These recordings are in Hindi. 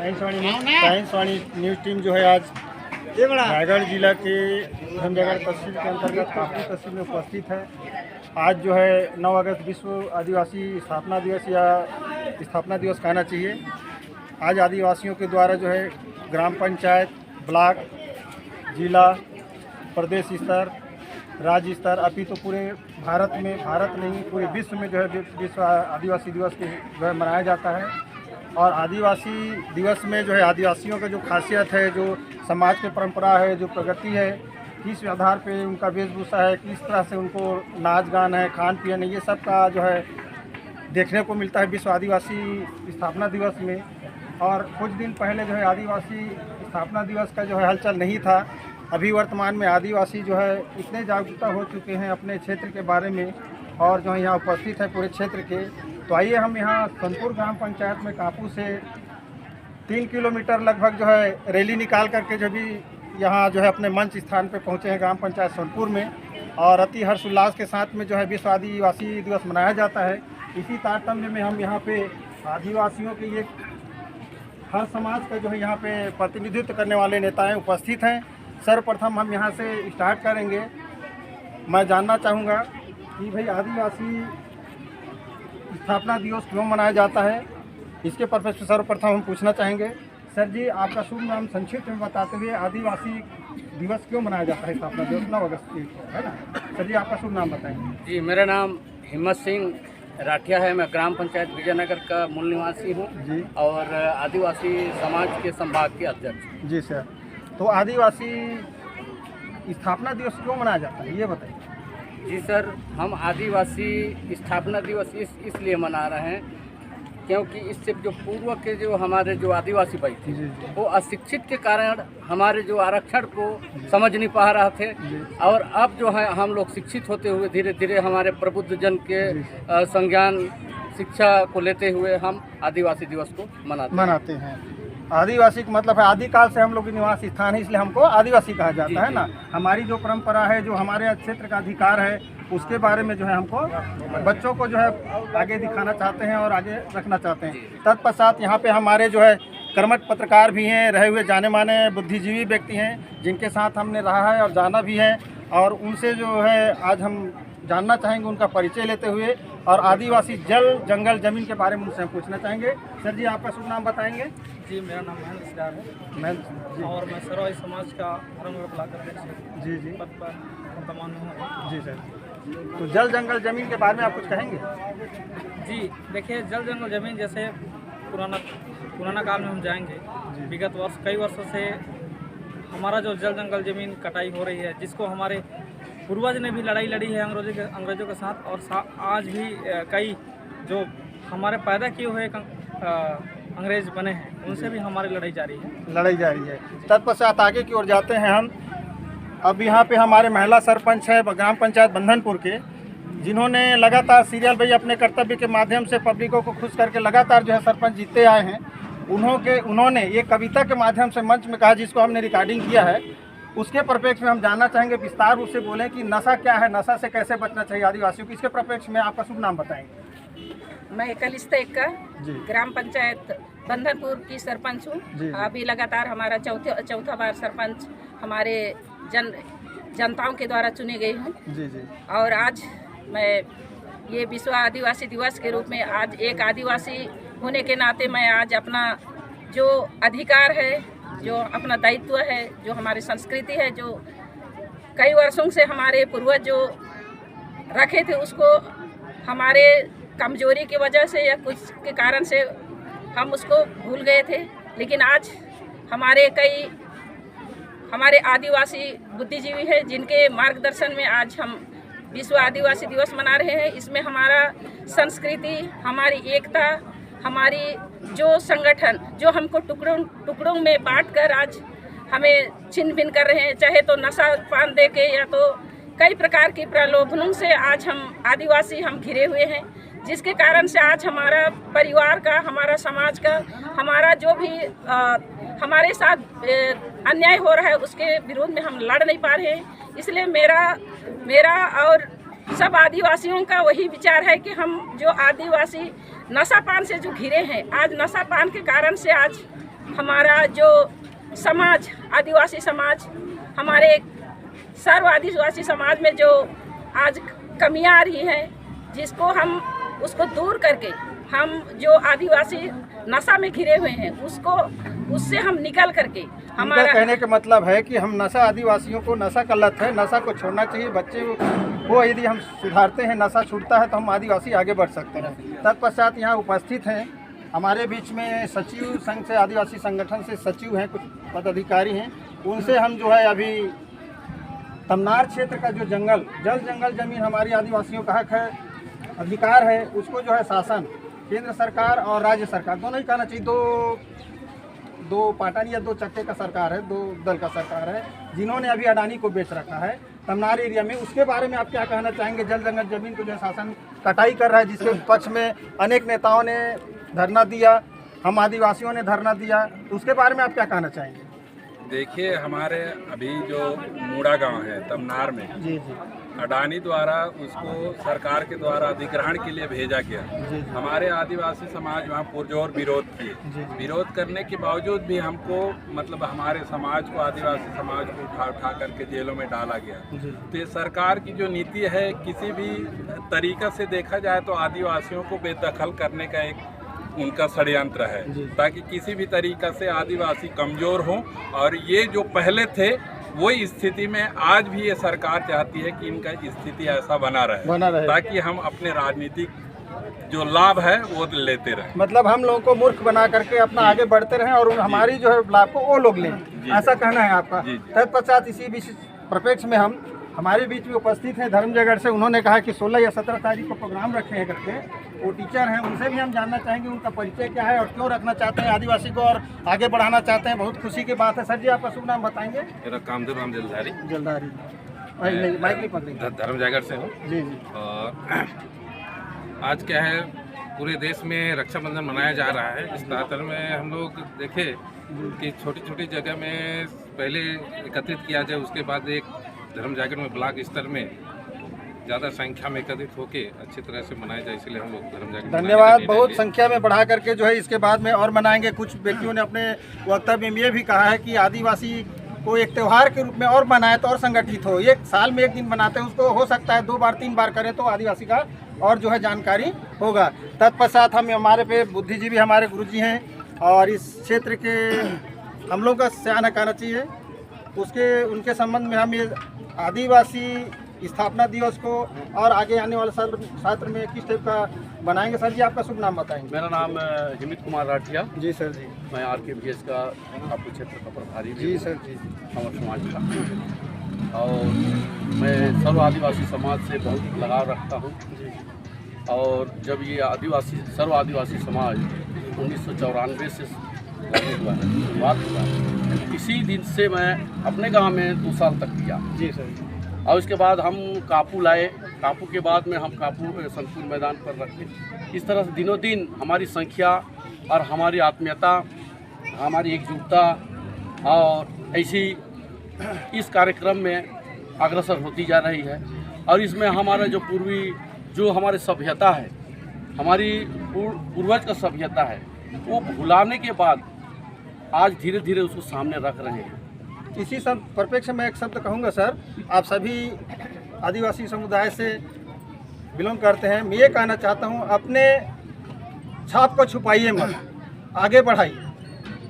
साइंस वाणी न्यूज़ टीम जो है आज रायगढ़ जिला के धनजयगढ़ तहसील के अंतर्गत काफी तहसील में उपस्थित है। आज जो है 9 अगस्त विश्व आदिवासी स्थापना दिवस या स्थापना दिवस कहना चाहिए। आज आदिवासियों के द्वारा जो है ग्राम पंचायत, ब्लॉक, जिला, प्रदेश स्तर, राज्य स्तर, अभी तो पूरे भारत नहीं पूरे विश्व में जो है विश्व आदिवासी दिवस जो है मनाया जाता है। और आदिवासी दिवस में जो है आदिवासियों का जो खासियत है, जो समाज की परंपरा है, जो प्रगति है, किस आधार पे उनका वेशभूषा है, किस तरह से उनको नाच गान है, खान पीन है, ये सब का जो है देखने को मिलता है विश्व आदिवासी स्थापना दिवस में। और कुछ दिन पहले जो है आदिवासी स्थापना दिवस का जो है हलचल नहीं था। अभी वर्तमान में आदिवासी जो है इतने जागरूकता हो चुके हैं अपने क्षेत्र के बारे में और जो है यहाँ उपस्थित है पूरे क्षेत्र के। तो आइए हम यहाँ सोनपुर ग्राम पंचायत में कापू से 3 किलोमीटर लगभग जो है रैली निकाल करके जो भी यहाँ जो है अपने मंच स्थान पे पहुँचे हैं ग्राम पंचायत सोनपुर में। और अति हर्षोल्लास के साथ में जो है विश्व आदिवासी दिवस मनाया जाता है। इसी तारतम्य में हम यहाँ पे आदिवासियों के ये हर समाज का जो है यहाँ पे प्रतिनिधित्व करने वाले नेताएं उपस्थित हैं। सर्वप्रथम हम यहाँ से स्टार्ट करेंगे। मैं जानना चाहूँगा कि भाई आदिवासी स्थापना दिवस क्यों मनाया जाता है, इसके पर्पज से सर्वप्रथम हम पूछना चाहेंगे। सर जी, आपका शुभ नाम संक्षिप्त में बताते हुए आदिवासी दिवस क्यों मनाया जाता है स्थापना दिवस 9 अगस्त की, है ना? सर जी, आपका शुभ नाम बताएंगे। जी, मेरा नाम हिम्मत सिंह राठिया है। मैं ग्राम पंचायत विजयनगर का मूल निवासी हूँ जी और आदिवासी समाज के संभाग के अध्यक्ष। जी सर, तो आदिवासी स्थापना दिवस क्यों मनाया जाता है ये बताइए। जी सर, हम आदिवासी स्थापना दिवस इसलिए मना रहे हैं क्योंकि इससे जो पूर्व के जो हमारे जो आदिवासी भाई थे वो अशिक्षित के कारण हमारे जो आरक्षण को समझ नहीं पा रहे थे। और अब जो है हम लोग शिक्षित होते हुए धीरे धीरे हमारे प्रबुद्ध जन के संज्ञान शिक्षा को लेते हुए हम आदिवासी दिवस को मनाते हैं। आदिवासी का मतलब है आदिकाल से हम लोग निवास स्थान है, इसलिए हमको आदिवासी कहा जाता है ना। हमारी जो परंपरा है, जो हमारे क्षेत्र का अधिकार है, उसके बारे में जो है हमको बच्चों को जो है आगे दिखाना चाहते हैं और आगे रखना चाहते हैं। तत्पश्चात यहाँ पे हमारे जो है कर्मठ पत्रकार भी हैं, रहे हुए जाने माने बुद्धिजीवी व्यक्ति हैं जिनके साथ हमने रहा है और जाना भी है। और उनसे जो है आज हम जानना चाहेंगे उनका परिचय लेते हुए और आदिवासी जल जंगल जमीन के बारे में उनसे हम पूछना चाहेंगे। सर जी, आपका शुभ नाम बताएंगे। जी, मेरा नाम महेंद्र सिदार है और मैं सरवाई समाज का धर्मगढ़ ब्लॉक अध्यक्ष जी पद पर वर्तमान में हूँ। जी सर, तो जल जंगल जमीन के बारे में आप कुछ कहेंगे। जी देखिए, जल जंगल जमीन जैसे पुराना काल में हम जाएंगे, विगत कई वर्षों से हमारा जो जल जंगल जमीन कटाई हो रही है, जिसको हमारे पूर्वज ने भी लड़ाई लड़ी है अंग्रेजों के साथ। और आज भी कई जो हमारे पैदा किए हुए अंग्रेज बने हैं उनसे भी हमारी लड़ाई जारी है। तत्पश्चात आगे की ओर जाते हैं हम। अब यहाँ पे हमारे महिला सरपंच है ग्राम पंचायत बंधनपुर के, जिन्होंने लगातार सीरियल भाई अपने कर्तव्य के माध्यम से पब्लिकों को खुश करके लगातार जो है सरपंच जीते आए हैं। उन्होंने ये कविता के माध्यम से मंच में कहा, जिसको हमने रिकॉर्डिंग किया है। उसके परिप्रेक्ष्य में हम जानना चाहेंगे, विस्तार रूप से बोलें कि नशा क्या है, नशा से कैसे बचना चाहिए आदिवासियों को। इसके परिप्रेक्ष्य में आपका शुभ नाम बताएंगे। मैं कलिस्ता एक्का ग्राम पंचायत बंधनपुर की सरपंच हूँ। अभी लगातार हमारा चौथा बार सरपंच हमारे जनताओं के द्वारा चुनी गई हूँ। और आज मैं ये विश्व आदिवासी दिवस के रूप में आज एक आदिवासी होने के नाते मैं आज अपना जो अधिकार है, जो अपना दायित्व है, जो हमारी संस्कृति है, जो कई वर्षों से हमारे पूर्वज जो रखे थे, उसको हमारे कमजोरी की वजह से या कुछ के कारण से हम उसको भूल गए थे। लेकिन आज हमारे आदिवासी बुद्धिजीवी हैं जिनके मार्गदर्शन में आज हम विश्व आदिवासी दिवस मना रहे हैं। इसमें हमारा संस्कृति, हमारी एकता, हमारी जो संगठन जो हमको टुकड़ों में बांटकर आज हमें छिन्न भिन्न कर रहे हैं, चाहे तो नशा पान दे के या तो कई प्रकार की प्रलोभनों से आज हम आदिवासी घिरे हुए हैं, जिसके कारण से आज हमारा परिवार का, हमारा समाज का, हमारा जो भी हमारे साथ अन्याय हो रहा है उसके विरोध में हम लड़ नहीं पा रहे हैं। इसलिए मेरा और सब आदिवासियों का वही विचार है कि हम जो आदिवासी नशा पान से जो घिरे हैं, आज नशा पान के कारण से आज हमारा जो समाज, आदिवासी समाज, हमारे सर्व आदिवासी समाज में जो आज कमियां आ रही हैं, जिसको हम उसको दूर करके हम जो आदिवासी नशा में घिरे हुए हैं उससे हम निकल करके हमारा कहने का मतलब है कि हम नशा, आदिवासियों को नशा का लत है, नशा को छोड़ना चाहिए। बच्चे को यदि हम सुधारते हैं, नशा छूटता है तो हम आदिवासी आगे बढ़ सकते हैं। तत्पश्चात यहाँ उपस्थित हैं हमारे बीच में सचिव संघ से, आदिवासी संगठन से सचिव हैं, कुछ पदाधिकारी हैं। उनसे हम जो है अभी तमनार क्षेत्र का जो जंगल, जंगल जमीन हमारी आदिवासियों का हक है, अधिकार है, उसको जो है शासन, केंद्र सरकार और राज्य सरकार दोनों ही कहना चाहिए, दो पाटन या दो चक्के का सरकार है, दो दल का सरकार है, जिन्होंने अभी अडानी को बेच रखा है तमनार एरिया में। उसके बारे में आप क्या कहना चाहेंगे? जंगल जमीन को जो शासन कटाई कर रहा है, जिसके पक्ष में अनेक नेताओं ने धरना दिया, हम आदिवासियों ने धरना दिया, तो उसके बारे में आप क्या कहना चाहेंगे? देखिए, हमारे अभी जो मूड़ा गांव है तमनार में, जी, अडानी द्वारा उसको सरकार के द्वारा अधिग्रहण के लिए भेजा गया। हमारे आदिवासी समाज वहाँ पुरजोर विरोध किए। विरोध करने के बावजूद भी हमको, मतलब हमारे समाज को, आदिवासी समाज को उठा करके जेलों में डाला गया। तो ये सरकार की जो नीति है, किसी भी तरीक़ा से देखा जाए तो आदिवासियों को बेदखल करने का एक उनका षड्यंत्र है, ताकि किसी भी तरीक़ा से आदिवासी कमज़ोर हों। और ये जो पहले थे वही स्थिति में आज भी ये सरकार चाहती है कि इनका स्थिति ऐसा बना रहे, ताकि हम अपने राजनीतिक जो लाभ है वो लेते रहें। मतलब हम लोगों को मूर्ख बना करके अपना आगे बढ़ते रहें और हमारी जो है लाभ को वो लोग लें, ऐसा कहना है आपका। तत्पश्चात इसी परिप्रेक्ष्य में हम हमारे बीच में उपस्थित हैं धर्मजयगढ़ से। उन्होंने कहा कि 16 या 17 तारीख को प्रोग्राम रखे हैं करके, वो टीचर हैं, उनसे भी हम जानना चाहेंगे उनका परिचय क्या है और क्यों रखना चाहते हैं आदिवासी को और आगे बढ़ाना चाहते हैं। बहुत खुशी की बात है। सर जी, आपका शुभ नाम बताएंगे? मेरा कामदेव राम जलधारी धर्मजयगढ़ से हूँ। जी। और आज क्या है, पूरे देश में रक्षाबंधन मनाया जा रहा है। इस तातर में हम लोग देखे कि छोटी छोटी जगह में पहले एकत्रित किया जाए, उसके बाद एक धर्मजयगढ़ में ब्लॉक स्तर में ज़्यादा संख्या में एकत्रित होके अच्छी तरह से मनाया जाए, इसलिए हम लोग धर्मजयगढ़। धन्यवाद। बहुत संख्या में बढ़ा करके जो है इसके बाद में और मनाएंगे। कुछ व्यक्तियों ने अपने वक्तव्य में ये भी कहा है कि आदिवासी को एक त्यौहार के रूप में और मनाए तो और संगठित हो। एक साल में एक दिन मनाते हैं, उसको हो सकता है 2 बार 3 बार करें तो आदिवासी का और जो है जानकारी होगा। तत्पश्चात हमारे पे बुद्धिजीवी हमारे गुरुजी हैं और इस क्षेत्र के हम लोग का सयाना कहना चाहिए, उनके संबंध में हम ये आदिवासी स्थापना दिवस को और आगे आने वाले सत्र में किस टाइप का बनाएंगे। सर जी, आपका शुभ नाम बताएंगे? मेरा नाम हिमित कुमार राठिया। जी सर जी। मैं RKVS का आपके क्षेत्र का प्रभारी जी सर जी, हमारे समाज का, और मैं सर्व आदिवासी समाज से बहुत लगाव रखता हूँ। और जब ये सर्व आदिवासी समाज 1994 से लागू हुआ है, शुरुआत हुआ है, इसी दिन से मैं अपने गांव में 2 साल तक किया। जी सर। और उसके बाद हम कापू लाए, कापू के बाद में हम कापू संतपुर मैदान पर रखे। इस तरह से दिनों दिन हमारी संख्या और हमारी आत्मीयता, हमारी एकजुटता और ऐसी इस कार्यक्रम में अग्रसर होती जा रही है। और इसमें हमारा जो हमारे सभ्यता है, हमारी पूर्वज का सभ्यता है, वो भुलाने के बाद आज धीरे धीरे उसको सामने रख रहे हैं। इसी सब परिप्रेक्ष्य में एक शब्द कहूँगा सर, आप सभी आदिवासी समुदाय से बिलोंग करते हैं। मैं ये कहना चाहता हूँ, अपने छाप को छुपाइए मत, आगे बढ़ाइए।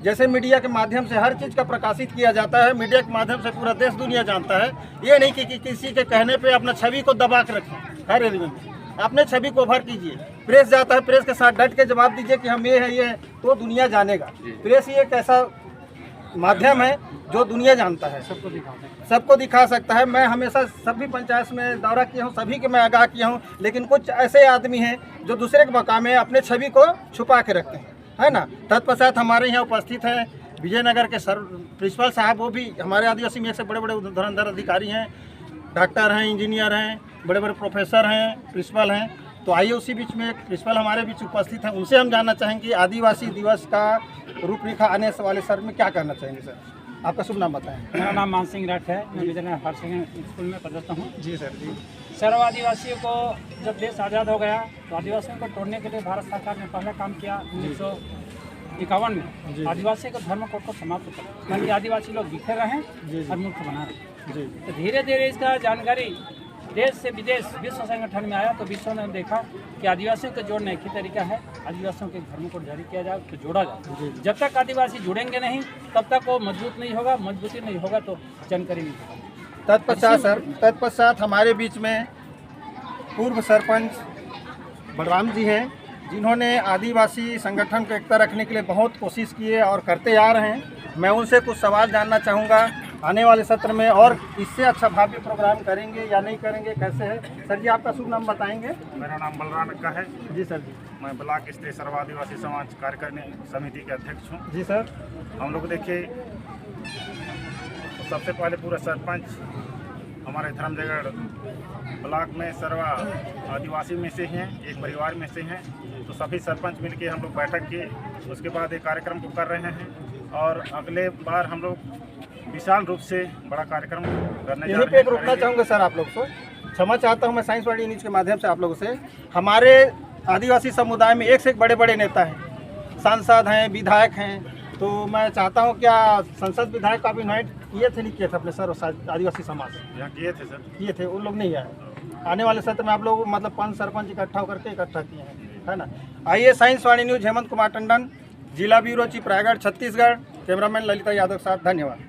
जैसे मीडिया के माध्यम से हर चीज़ का प्रकाशित किया जाता है, मीडिया के माध्यम से पूरा देश दुनिया जानता है। ये नहीं कि किसी के कहने पे अपना छवि को दबा के रखें। हर एरिया में अपने छवि को उभर कीजिए। प्रेस जाता है, प्रेस के साथ डट के जवाब दीजिए कि हम ये है, तो दुनिया जानेगा। प्रेस ये एक ऐसा माध्यम है जो दुनिया जानता है, सबको दिखा सकता है। मैं हमेशा सभी पंचायत में दौरा किया हूँ, सभी के मैं आगाह किया हूँ, लेकिन कुछ ऐसे आदमी हैं जो दूसरे के मकाम में अपने छवि को छुपा के रखते हैं, है ना। तत्पश्चात हमारे यहाँ उपस्थित हैं विजयनगर के सर प्रिंसिपल साहब, वो भी हमारे आदिवासी में से बड़े बड़े धुरंधर अधिकारी हैं, डॉक्टर हैं, इंजीनियर हैं, बड़े बड़े प्रोफेसर हैं, प्रिंसिपल हैं। तो आइए उसी बीच में एक प्रिंसिपल हमारे बीच उपस्थित हैं, उनसे हम जानना चाहेंगे कि आदिवासी दिवस का रूपरेखा आने वाले सत्र में क्या करना चाहेंगे। सर, आपका शुभ नाम बताएं। मेरा नाम मान सिंह राठ है, मैं विजयनगर हायर सेकेंडरी स्कूल में पढ़ता हूँ। जी सर जी। सर्व आदिवासियों को जब देश आज़ाद हो गया तो आदिवासियों को तोड़ने के लिए भारत सरकार ने पहला काम किया 51 में आदिवासी का धर्म कोड को समाप्त करें, ताकि आदिवासी लोग बिखरे रहें और मुक्त बना रहें। जी तो धीरे धीरे इसका जानकारी देश से विदेश विश्व संगठन में आया, तो विश्व ने देखा कि आदिवासियों को जोड़ने एक ही तरीका है, आदिवासियों के धर्म को जारी किया जाए, तो जोड़ा जाए। जब तक आदिवासी जुड़ेंगे नहीं तब तक वो मजबूत नहीं होगा, मजबूती नहीं होगा तो जानकारी नहीं होगा। तत्पश्चात हमारे बीच में पूर्व सरपंच बलराम जी हैं, जिन्होंने आदिवासी संगठन को एकता रखने के लिए बहुत कोशिश की है और करते आ रहे हैं। मैं उनसे कुछ सवाल जानना चाहूँगा आने वाले सत्र में, और इससे अच्छा भावी प्रोग्राम करेंगे या नहीं करेंगे, कैसे है। सर जी, आपका शुभ नाम बताएंगे? मेरा नाम बलराम का है। जी सर जी। मैं ब्लॉक स्तरीय सर्व आदिवासी समाज कार्यकारिणी समिति के अध्यक्ष हूँ। जी सर। हम लोग देखिए, सबसे पहले पूरा सरपंच हमारे धर्मजयगढ़ ब्लॉक में सर्व आदिवासी में से हैं, एक परिवार में से हैं। तो सभी सरपंच मिलके हम लोग बैठक किए, उसके बाद एक कार्यक्रम को कर रहे हैं और अगले बार हम लोग विशाल रूप से बड़ा कार्यक्रम करने जा यहीं रहे हैं। पे रुकना चाहूँगा सर आप लोग से, क्षमा चाहता हूँ मैं साइंस वाली न्यूज़ के माध्यम से आप लोगों से। हमारे आदिवासी समुदाय में एक से एक बड़े बड़े नेता हैं, सांसद हैं, विधायक हैं। तो मैं चाहता हूँ, क्या संसद विधायक का भी इन्वाइट किए थे, नहीं किए थे अपने सर आदिवासी समाज से? यहाँ किए थे सर। किए थे, उन लोग नहीं आए। आने वाले सत्र में आप लोग मतलब 5 सरपंच इकट्ठा होकर के इकट्ठा किए हैं, है ना। आइए, साइंस वाणी न्यूज़ हेमंत कुमार टंडन, जिला bureau chief Raigarh Chhattisgarh, cameraman Lalita Yadav के साथ, धन्यवाद।